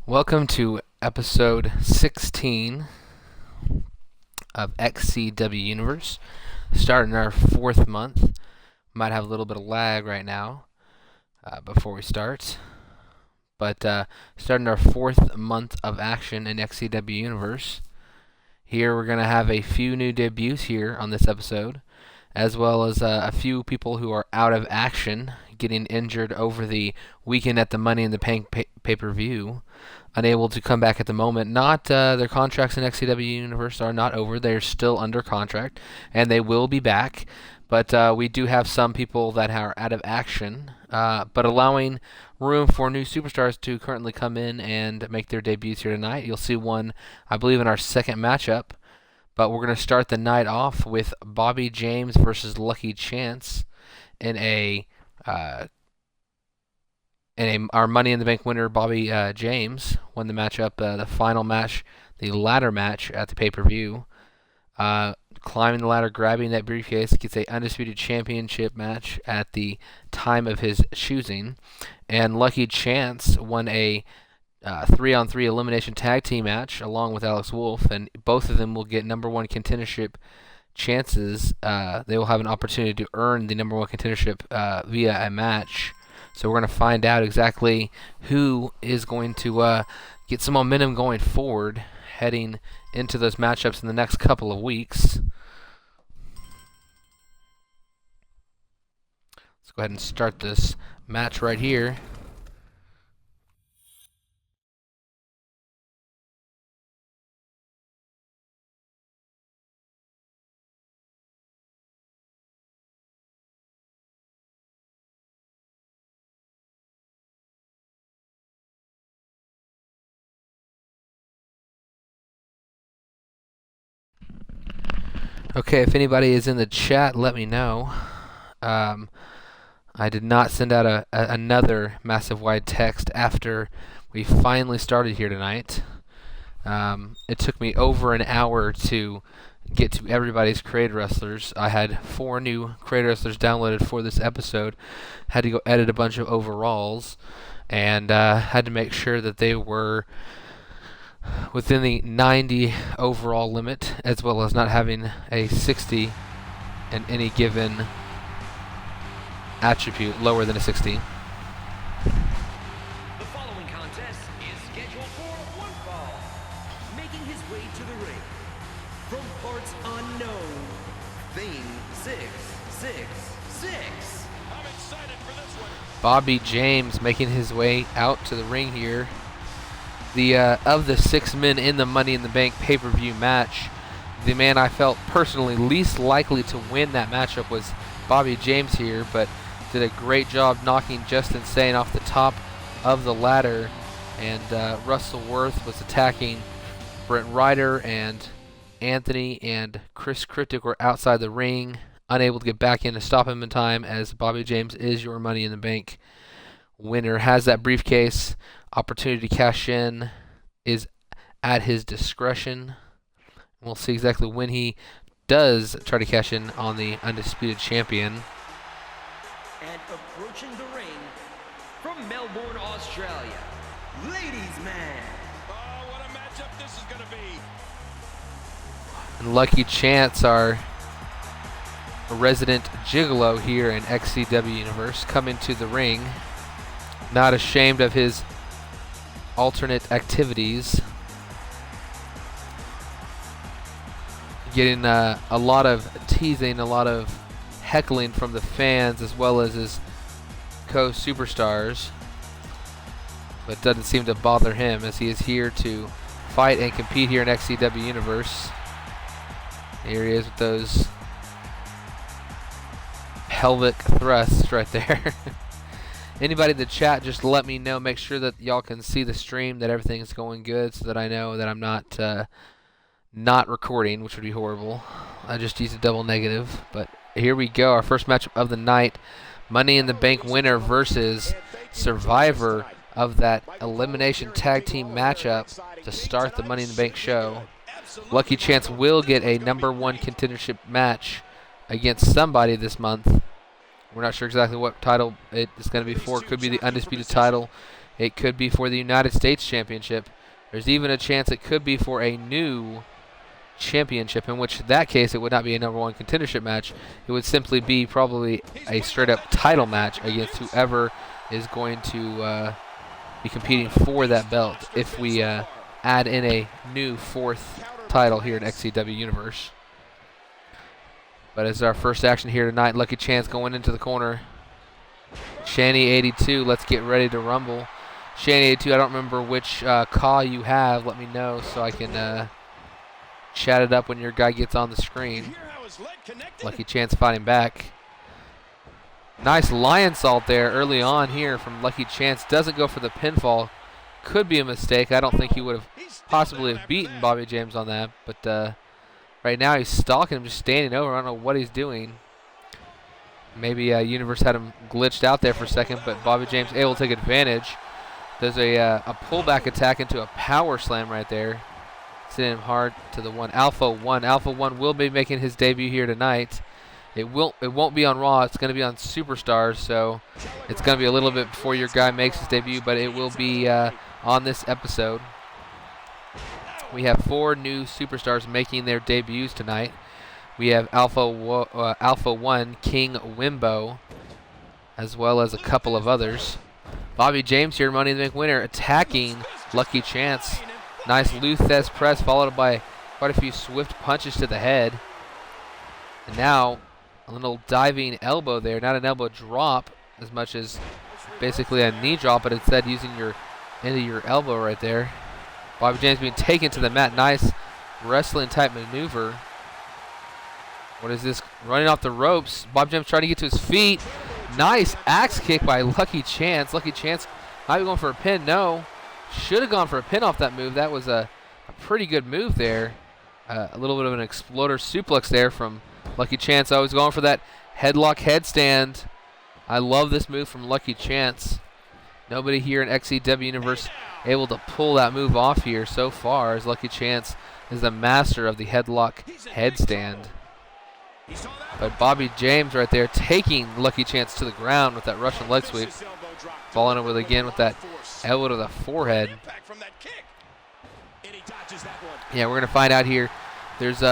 Welcome to episode 16 of XCW Universe. Starting our 4th month. Might have a little bit of lag right now before we start. But starting our 4th month of action in XCW Universe. Here we're going to have a few new debuts here on this episode, as well as a few people who are out of action, getting injured over the weekend at the Money in the Bank pay-per-view, unable to come back at the moment. Not their contracts in XCW Universe are not over. They're still under contract, and they will be back. But we do have some people that are out of action, but allowing room for new superstars to currently come in and make their debuts here tonight. You'll see one, I believe, in our second matchup. But we're going to start the night off with Bobby James versus Lucky Chance in our Money in the Bank winner. Bobby James won the matchup, the final match, the ladder match at the pay-per-view. Climbing the ladder, grabbing that briefcase, gets a undisputed championship match at the time of his choosing. And Lucky Chance won a 3-on-3 elimination tag team match along with Alex Wolf, and both of them will get number 1 contendership chances. They will have an opportunity to earn the number 1 contendership via a match. So we're going to find out exactly who is going to get some momentum going forward, heading into those matchups in the next couple of weeks. Let's go ahead and start this match right here. Okay, if anybody is in the chat, let me know. I did not send out another massive wide text after we finally started here tonight. It took me over an hour to get to everybody's Creator Wrestlers. I had 4 new Creator Wrestlers downloaded for this episode. Had to go edit a bunch of overalls, and had to make sure that they were within the 90 overall limit, as well as not having a 60 in any given attribute lower than a 60. The following contest is scheduled for one fall. Making his way to the ring, from parts unknown, Theme 666. I'm excited for this one. Bobby James making his way out to the ring here. Of the 6 men in the Money in the Bank pay-per-view match, the man I felt personally least likely to win that matchup was Bobby James here, but did a great job knocking Justin Sane off the top of the ladder, and Russell Worth was attacking Brent Ryder, and Anthony and Chris Cryptic were outside the ring, unable to get back in to stop him in time, as Bobby James is your Money in the Bank winner. Has that briefcase. Opportunity to cash in is at his discretion. We'll see exactly when he does try to cash in on the undisputed champion. And approaching the ring from Melbourne, Australia, Ladies Man. Oh, what a matchup this is going to be. And Lucky Chance, our resident gigolo here in XCW Universe, coming to the ring. Not ashamed of his alternate activities. Getting a lot of teasing, a lot of heckling from the fans, as well as his co-superstars. But doesn't seem to bother him, as he is here to fight and compete here in XCW Universe. Here he is with those pelvic thrusts right there. Anybody in the chat, just let me know. Make sure that y'all can see the stream, that everything's going good, so that I know that I'm not recording, which would be horrible. I just used a double negative. But here we go, our first matchup of the night. Money in the Bank winner versus survivor of that elimination tag team matchup to start the Money in the Bank show. Lucky Chance will get a number 1 contendership match against somebody this month. We're not sure exactly what title it is going to be for. It could be the undisputed title. It could be for the United States Championship. There's even a chance it could be for a new championship, in which that case it would not be a #1 contendership match. It would simply be probably a straight-up title match against whoever is going to be competing for that belt if we add in a new 4th title here in XCW Universe. But as our first action here tonight, Lucky Chance going into the corner. Shanny 82, let's get ready to rumble. Shanny 82, I don't remember which call you have. Let me know so I can chat it up when your guy gets on the screen. Lucky Chance fighting back. Nice lion salt there early on here from Lucky Chance. Doesn't go for the pinfall. Could be a mistake. I don't think he would have possibly have beaten Bobby James on that. But right now he's stalking him, just standing over. I don't know what he's doing. Maybe Universe had him glitched out there for a second, but Bobby James able to take advantage. There's a pullback attack into a power slam right there. Sending him hard to the one. Alpha 1. Alpha 1 will be making his debut here tonight. It won't be on Raw. It's going to be on Superstars, so it's going to be a little bit before your guy makes his debut, but it will be on this episode. We have 4 new Superstars making their debuts tonight. We have Alpha 1, King Wimbo, as well as a couple of others. Bobby James here, Money in the Bank winner, attacking Lucky Chance. Nice Luthez press followed by quite a few swift punches to the head. And now a little diving elbow there, not an elbow drop as much as basically a knee drop, but instead using your end of your elbow right there. Bobby James being taken to the mat. Nice wrestling type maneuver. What is this? Running off the ropes. Bobby James trying to get to his feet. Nice axe kick by Lucky Chance. Lucky Chance might be going for a pin. No. Should have gone for a pin off that move. That was a pretty good move there. A little bit of an exploder suplex there from Lucky Chance. Always going for that headlock headstand. I love this move from Lucky Chance. Nobody here in XCW Universe able to pull that move off here so far, as Lucky Chance is the master of the headlock headstand. But Bobby James right there taking Lucky Chance to the ground with that Russian leg sweep. Falling over again with that elbow to the forehead. Yeah, we're going to find out here. There's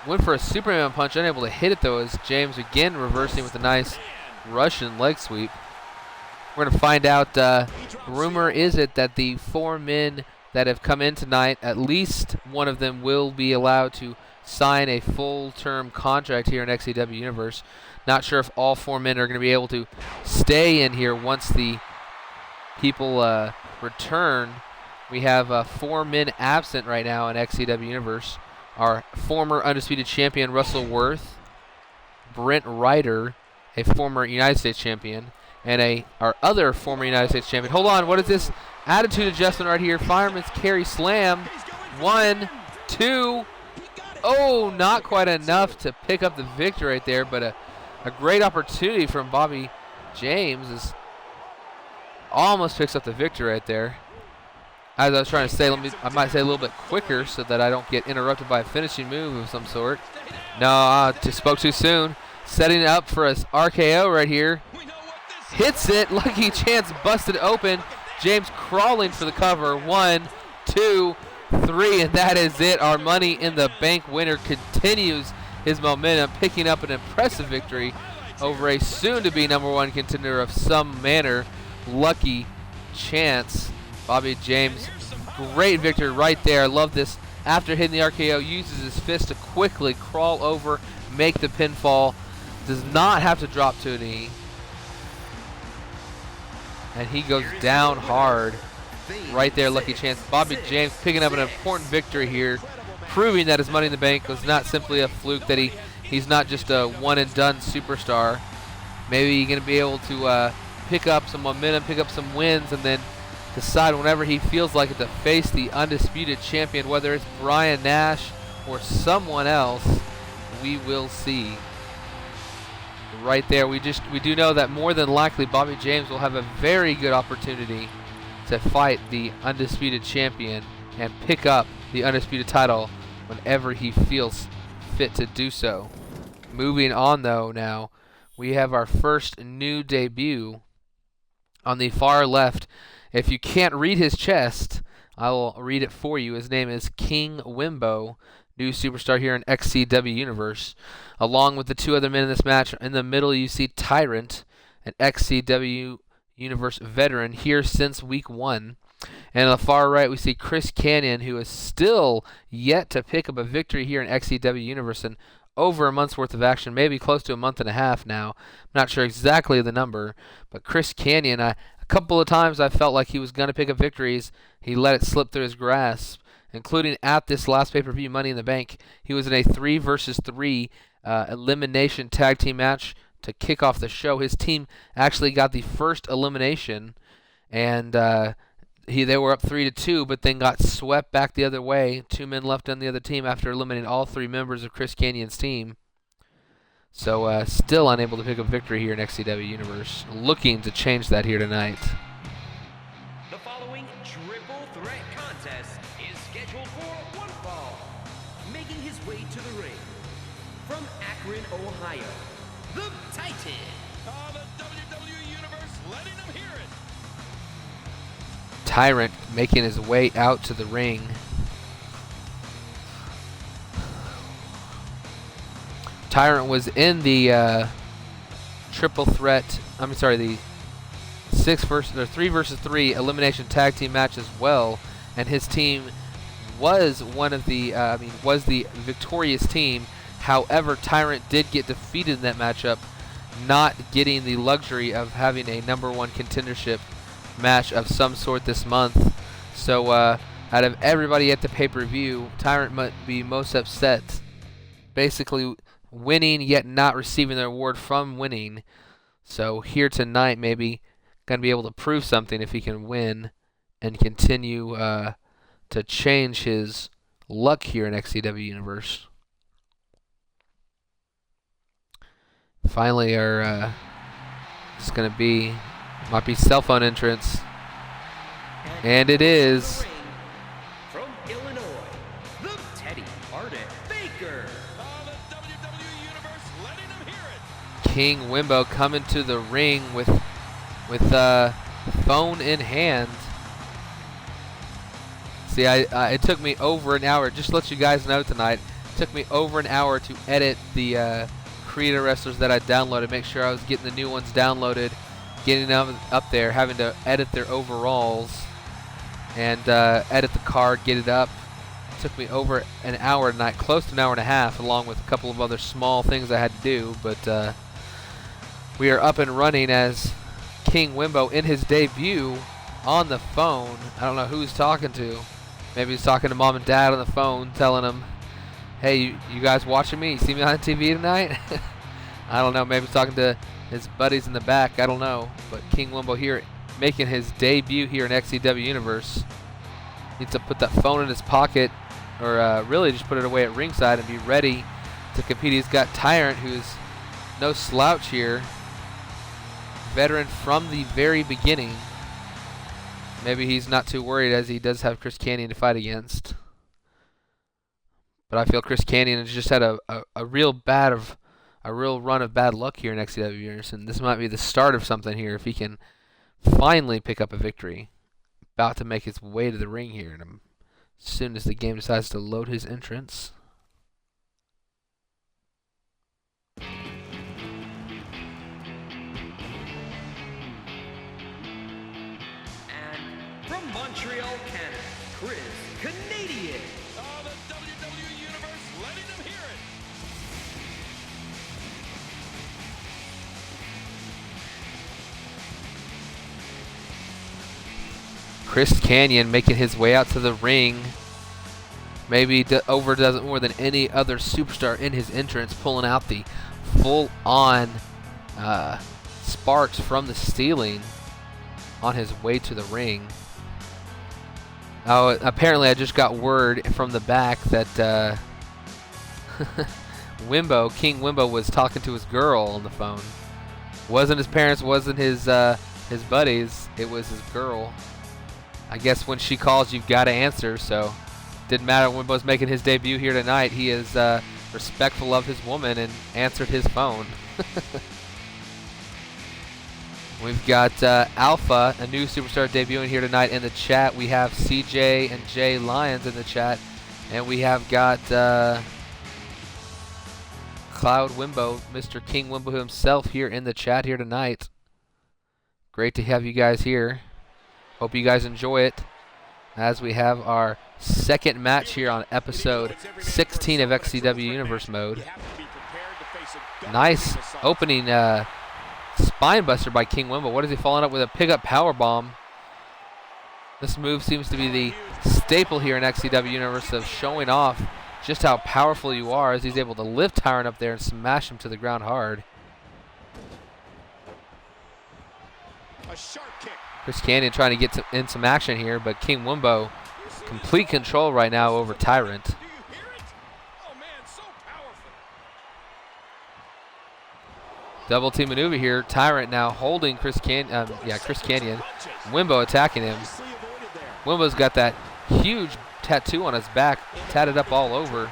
went for a Superman punch, unable to hit it though, as James again reversing with a nice Russian leg sweep. We're going to find out, rumor is it that the 4 men that have come in tonight, at least one of them will be allowed to sign a full-term contract here in XCW Universe. Not sure if all 4 men are going to be able to stay in here once the people return. We have 4 men absent right now in XCW Universe. Our former Undisputed Champion Russell Worth, Brent Ryder, a former United States Champion, and our other former United States Champion. Hold on, what is this attitude adjustment right here? Fireman's carry slam. 1, 2. Oh, not quite enough to pick up the victory right there, but a great opportunity from Bobby James. Almost picks up the victory right there. As I was trying to say, I might say a little bit quicker so that I don't get interrupted by a finishing move of some sort. No, just spoke too soon. Setting it up for a RKO right here. Hits it. Lucky Chance busted open. James crawling for the cover. 1, 2, 3, and that is it. Our Money in the Bank winner continues his momentum, picking up an impressive victory over a soon-to-be #1 contender of some manner, Lucky Chance. Bobby James, great victory right there. I love this. After hitting the RKO, uses his fist to quickly crawl over, make the pinfall. Does not have to drop to a knee. And he goes down hard right there, Lucky Chance. Bobby James picking up an important victory here, proving that his Money in the Bank was not simply a fluke, that he's not just a one-and-done superstar. Maybe he's going to be able to pick up some momentum, pick up some wins, and then decide whenever he feels like it to face the undisputed champion, whether it's Brian Nash or someone else. We will see. Right there, we do know that more than likely Bobby James will have a very good opportunity to fight the undisputed champion and pick up the undisputed title whenever he feels fit to do so. Moving on though, now we have our first new debut On the far left, if you can't read his chest, I will read it for you. His name is King Wimbo, new superstar here in XCW Universe. Along with the two other men in this match, in the middle you see Tyrant, an XCW Universe veteran here since week 1. And on the far right, we see Chris Kanyon, who is still yet to pick up a victory here in XCW Universe in over a month's worth of action, maybe close to a month and a half now. I'm not sure exactly the number, but Chris Kanyon, a couple of times I felt like he was going to pick up victories. He let it slip through his grasp, including at this last pay-per-view Money in the Bank. He was in a 3 versus 3 elimination tag team match to kick off the show. His team actually got the first elimination, and they were up 3-2, but then got swept back the other way. 2 men left on the other team after eliminating all 3 members of Chris Kanyon's team. So still unable to pick up victory here in XCW Universe. Looking to change that here tonight. The following triple threat contest is scheduled for one fall. Making his way to the ring from Akron, Ohio, the Titan. The WWE Universe letting them hear it. Tyrant making his way out to the ring. Tyrant was in the triple threat, the 3 versus 3 elimination tag team match as well, and his team was was the victorious team. However, Tyrant did get defeated in that matchup, not getting the luxury of having a #1 contendership match of some sort this month. So out of everybody at the pay-per-view, Tyrant might be most upset, basically winning yet not receiving the reward from winning. So here tonight, maybe gonna be able to prove something if he can win and continue to change his luck here in XCW Universe. Finally, our it's gonna be might be cell phone entrance, and it is. From Illinois, the Teddy Arden Baker. The WWE Universe letting them hear it. King Wimbo coming to the ring with phone in hand. See, it took me over an hour. Just to let you guys know tonight, it took me over an hour to edit the Creator wrestlers that I downloaded. Make sure I was getting the new ones downloaded, getting them up there, having to edit their overalls, and edit the card, get it up. It took me over an hour tonight, close to an hour and a half, along with a couple of other small things I had to do. But we are up and running as King Wimbo in his debut on the phone. I don't know who he's talking to. Maybe he's talking to mom and dad on the phone, telling them, hey, you guys watching me? You see me on TV tonight? I don't know. Maybe he's talking to his buddies in the back. I don't know. But King Wimbo here making his debut here in XCW Universe. Needs to put that phone in his pocket, or really just put it away at ringside and be ready to compete. He's got Tyrant, who's no slouch here. Veteran from the very beginning. Maybe he's not too worried, as he does have Chris Kanyon to fight against. But I feel Chris Kanyon has just had a real run of bad luck here in XCW Universe, and this might be the start of something here if he can finally pick up a victory. About to make his way to the ring here, and as soon as the game decides to load his entrance. From Montreal, Canada, Chris Canadian. The WWE Universe letting them hear it. Chris Kanyon making his way out to the ring. Maybe overdoes it more than any other superstar in his entrance, pulling out the full-on sparks from the ceiling on his way to the ring. Oh, apparently I just got word from the back that King Wimbo was talking to his girl on the phone. Wasn't his parents, wasn't his buddies, it was his girl. I guess when she calls, you've got to answer, so didn't matter. Wimbo's making his debut here tonight. He is respectful of his woman and answered his phone. We've got Alpha, a new superstar debuting here tonight in the chat. We have CJ and Jay Lyons in the chat. And we have got Cloud Wimbo, Mr. King Wimbo himself here in the chat here tonight. Great to have you guys here. Hope you guys enjoy it as we have our second match here on episode 16 of XCW Universe Mode. Nice opening spine buster by King Wimbo. What is he following up with a pickup power bomb? This move seems to be the staple here in XCW Universe of showing off just how powerful you are, as he's able to lift Tyrant up there and smash him to the ground hard. A sharp kick. Chris Canyon trying to get in some action here, but King Wimbo complete control right now over Tyrant. Do you hear it? Oh man, so powerful. Double team maneuver here. Tyrant now holding Chris Canyon. Wimbo attacking him. Wimbo's got that huge tattoo on his back, tatted up all over.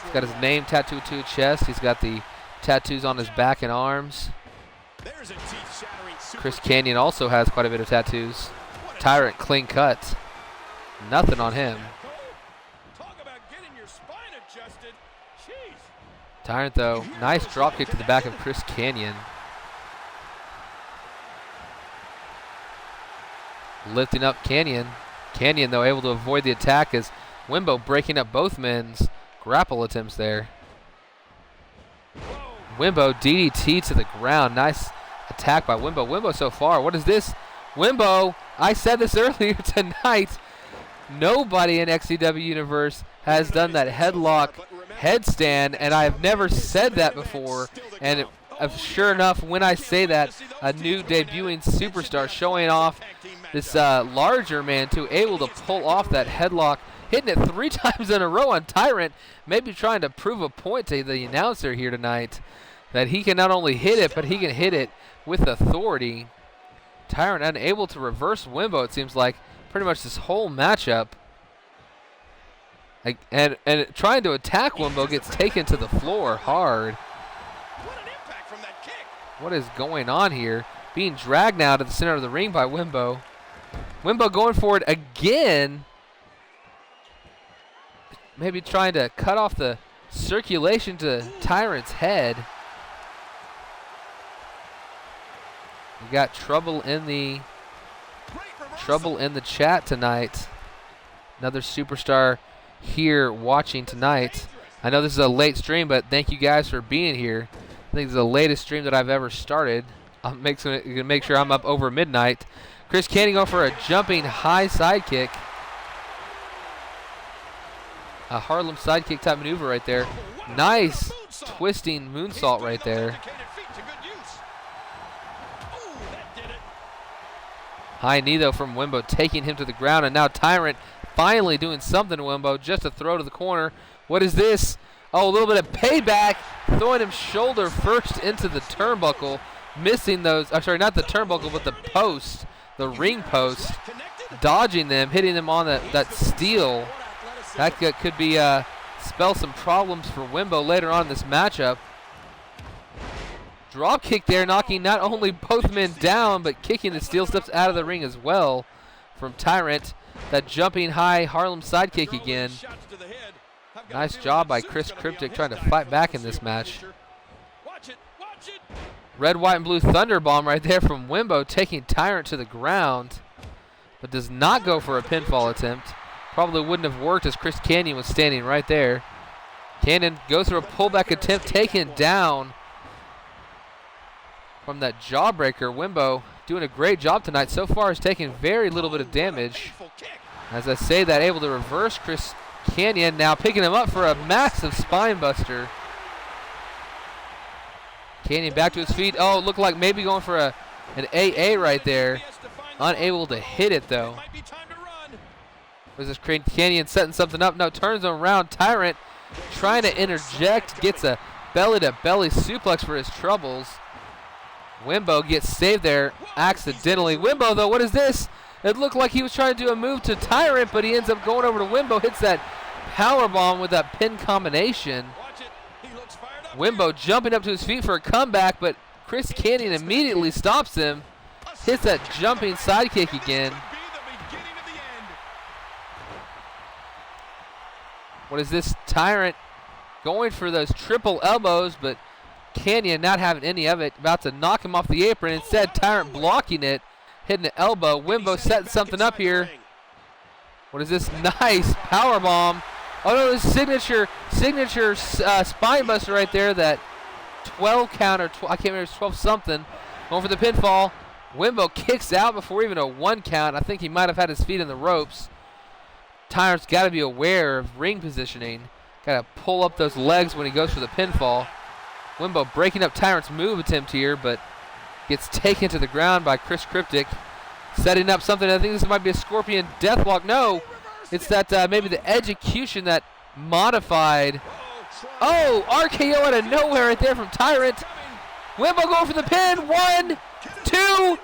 He's got his name tattooed to his chest. He's got the tattoos on his back and arms. Chris Canyon also has quite a bit of tattoos. Tyrant clean cut. Nothing on him. Talk about getting your spine adjusted. Jeez. Tyrant, though, nice drop kick to the back of Chris Canyon. Lifting up Canyon. Canyon, though, able to avoid the attack as Wimbo breaking up both men's grapple attempts there. Wimbo DDT to the ground. Nice attack by Wimbo. Wimbo so far. What is this? Wimbo, I said this earlier tonight. Nobody in XCW Universe has done that headlock headstand, and I have never said that before. And sure enough, when I say that, a new debuting superstar showing off this larger man too, able to pull off that headlock, hitting it 3 times in a row on Tyrant, maybe trying to prove a point to the announcer here tonight that he can not only hit it, but he can hit it with authority. Tyrant unable to reverse Wimbo, it seems like, pretty much this whole matchup. And trying to attack Wimbo gets taken to the floor hard. What an impact from that kick. What is going on here? Being dragged now to the center of the ring by Wimbo. Wimbo going for it again. Maybe trying to cut off the circulation to Tyrant's head. We got trouble in the chat tonight. Another superstar here watching tonight. I know this is a late stream, but thank you guys for being here. I think this is the latest stream that I've ever started. I'm going to make sure I'm up over midnight. Chris Canyon going for a jumping high sidekick. A Harlem sidekick type maneuver right there. Nice twisting moonsault right there. High knee though from Wimbo, taking him to the ground, and now Tyrant finally doing something to Wimbo, just a throw to the corner. What is this? Oh, a little bit of payback, throwing him shoulder first into the turnbuckle, missing those, I'm sorry, not the turnbuckle, but the post, the ring post, dodging them, hitting them on that steel. That could be spell some problems for Wimbo later on in this matchup. Drop kick there, knocking not only both men down, but kicking the steel steps out of the ring as well from Tyrant. That jumping high Harlem sidekick again. Nice job by Chris Cryptic trying to fight back in this match. Red, white, and blue thunder bomb right there from Wimbo, taking Tyrant to the ground, but does not go for a pinfall attempt. Probably wouldn't have worked as Chris Canyon was standing right there. Canyon goes through a pullback attempt, taken down from that jawbreaker. Wimbo doing a great job tonight. So far has taken very little bit of damage. As I say that, able to reverse Chris Canyon, now picking him up for a massive spine buster. Canyon back to his feet. Oh, it looked like maybe going for an AA right there. Unable to hit it though. Was this Canyon setting something up? No, turns him around. Tyrant trying to interject, gets a belly-to-belly suplex for his troubles. Wimbo gets saved there accidentally. Wimbo, though, what is this? It looked like he was trying to do a move to Tyrant, but he ends up going over to Wimbo, hits that power bomb with that pin combination. Wimbo jumping up to his feet for a comeback, but Chris Canyon immediately stops him. hits that jumping sidekick again. What is this? Tyrant going for those triple elbows, but Canyon not having any of it. About to knock him off the apron. Instead, Tyrant blocking it, hitting the elbow. Wimbo setting something up here. What is this? Nice power bomb. Oh no, his signature spine buster right there. That 12 count, or I can't remember, 12 something. Going for the pinfall. Wimbo kicks out before even a 1 count. I think he might have had his feet in the ropes. Tyrant's got to be aware of ring positioning. Got to pull up those legs when he goes for the pinfall. Wimbo breaking up Tyrant's move attempt here, but gets taken to the ground by Chris Cryptic. Setting up something. I think this might be a Scorpion Deathlock. No, it's that maybe the execution that modified. Oh, RKO out of nowhere right there from Tyrant. Wimbo going for the pin. 1, 2,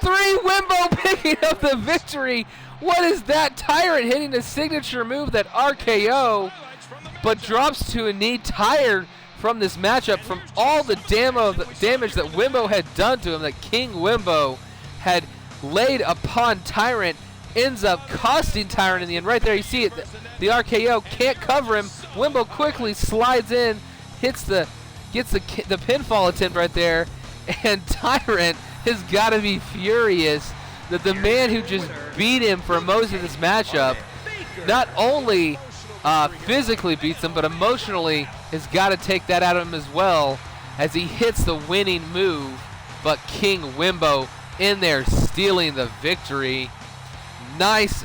3. Wimbo picking up the victory. What is that? Tyrant hitting the signature move, that RKO, but drops to a knee, tired from this matchup, from all the damage that Wimbo had done to him, that King Wimbo had laid upon Tyrant. Ends up costing Tyrant in the end. Right there, you see it. The RKO can't cover him. Wimbo quickly slides in, gets the pinfall attempt right there, and Tyrant has got to be furious that the man who just beat him for most of this matchup not only physically beats him, but emotionally has got to take that out of him as well, as he hits the winning move. But King Wimbo in there stealing the victory. Nice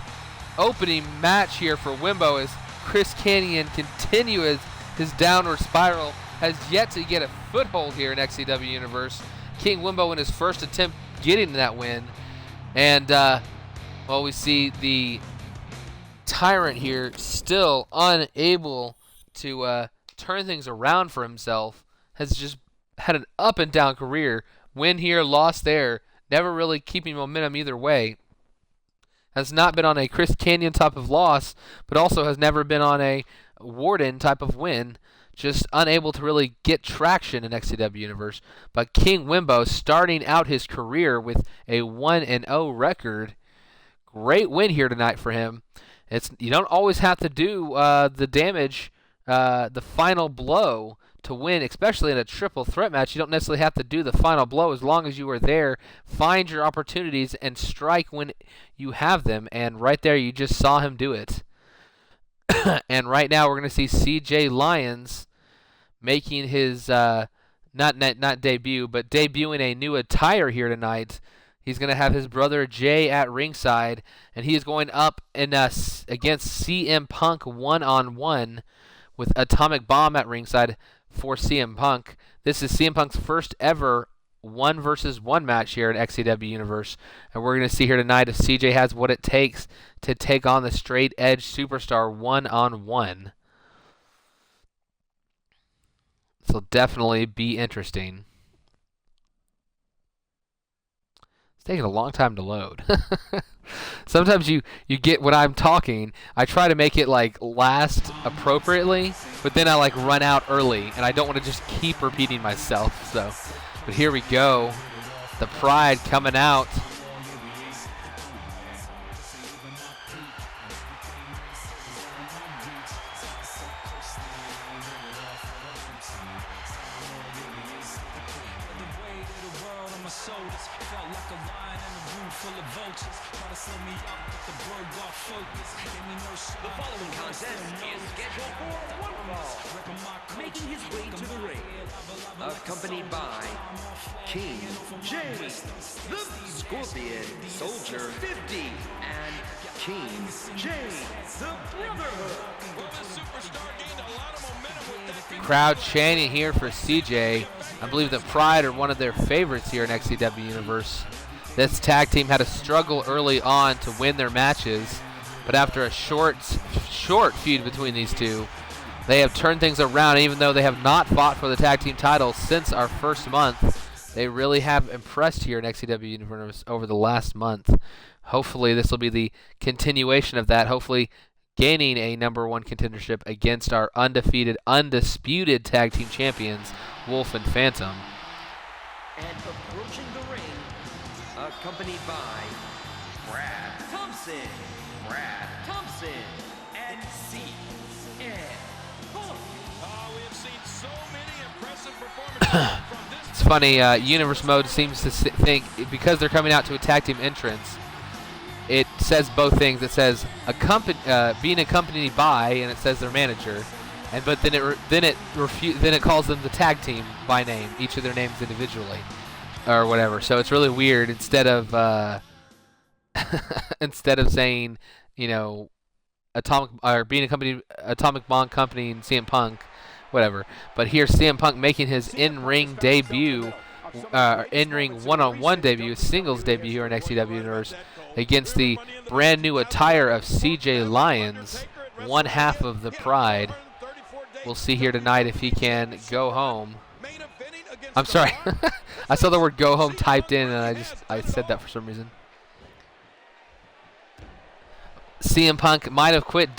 opening match here for Wimbo as Chris Canyon continues his downward spiral. Has yet to get a foothold here in XCW Universe. King Wimbo in his first attempt getting that win. And, we see the Tyrant here still unable to turn things around for himself. Has just had an up and down career. Win here, loss there. Never really keeping momentum either way. Has not been on a Chris Canyon type of loss, but also has never been on a Warden type of win. Just unable to really get traction in XCW Universe. But King Wimbo starting out his career with a 1-0 record. Great win here tonight for him. You don't always have to do the damage, the final blow to win, especially in a triple threat match. You don't necessarily have to do the final blow as long as you are there. Find your opportunities and strike when you have them. And right there, you just saw him do it. And right now, we're going to see CJ Lyons making his not debut, but debuting a new attire here tonight. He's going to have his brother Jay at ringside, and he is going up against CM Punk 1-on-1 with Atomic Bomb at ringside for CM Punk. This is CM Punk's first ever 1-versus-1 match here in XCW Universe, and we're going to see here tonight if CJ has what it takes to take on the straight edge superstar 1-on-1. This will definitely be interesting. It's taking a long time to load. Sometimes you get when I'm talking, I try to make it like last appropriately, but then I like run out early, and I don't want to just keep repeating myself. So, but here we go. The Pride coming out. The following contest is scheduled for one fall. Making his way to the ring, accompanied by King James, the Scorpion Soldier 50, and King James, the Brotherhood. Well, this superstar gained a lot of momentum with that. Crowd chanting here for CJ. I believe the Pride are one of their favorites here in XCW Universe. This tag team had a struggle early on to win their matches, but after a short feud between these two, they have turned things around. Even though they have not fought for the tag team titles since our first month, they really have impressed here in XCW Universe over the last month. Hopefully this will be the continuation of that, hopefully gaining a #1 contendership against our undisputed tag team champions, Wolf and Phantom. And approaching the ring accompanied by Brad Thompson, and CM Punk. We have seen so many impressive performances from this. It's funny, Universe Mode seems to think, because they're coming out to a tag team entrance, it says both things. It says being accompanied by, and it says their manager, but then it calls them the tag team by name, each of their names individually, or whatever. So it's really weird. Instead of saying, being accompanied, Atomic Bond Company and CM Punk, whatever. But here's CM Punk making his in-ring debut, in-ring one-on-one debut, singles debut here in XCW Universe against the brand new attire of CJ Lyons, one half of the Pride. We'll see here tonight if he can go home. I'm sorry. I saw the word go home typed in and I said that for some reason. CM Punk might have quit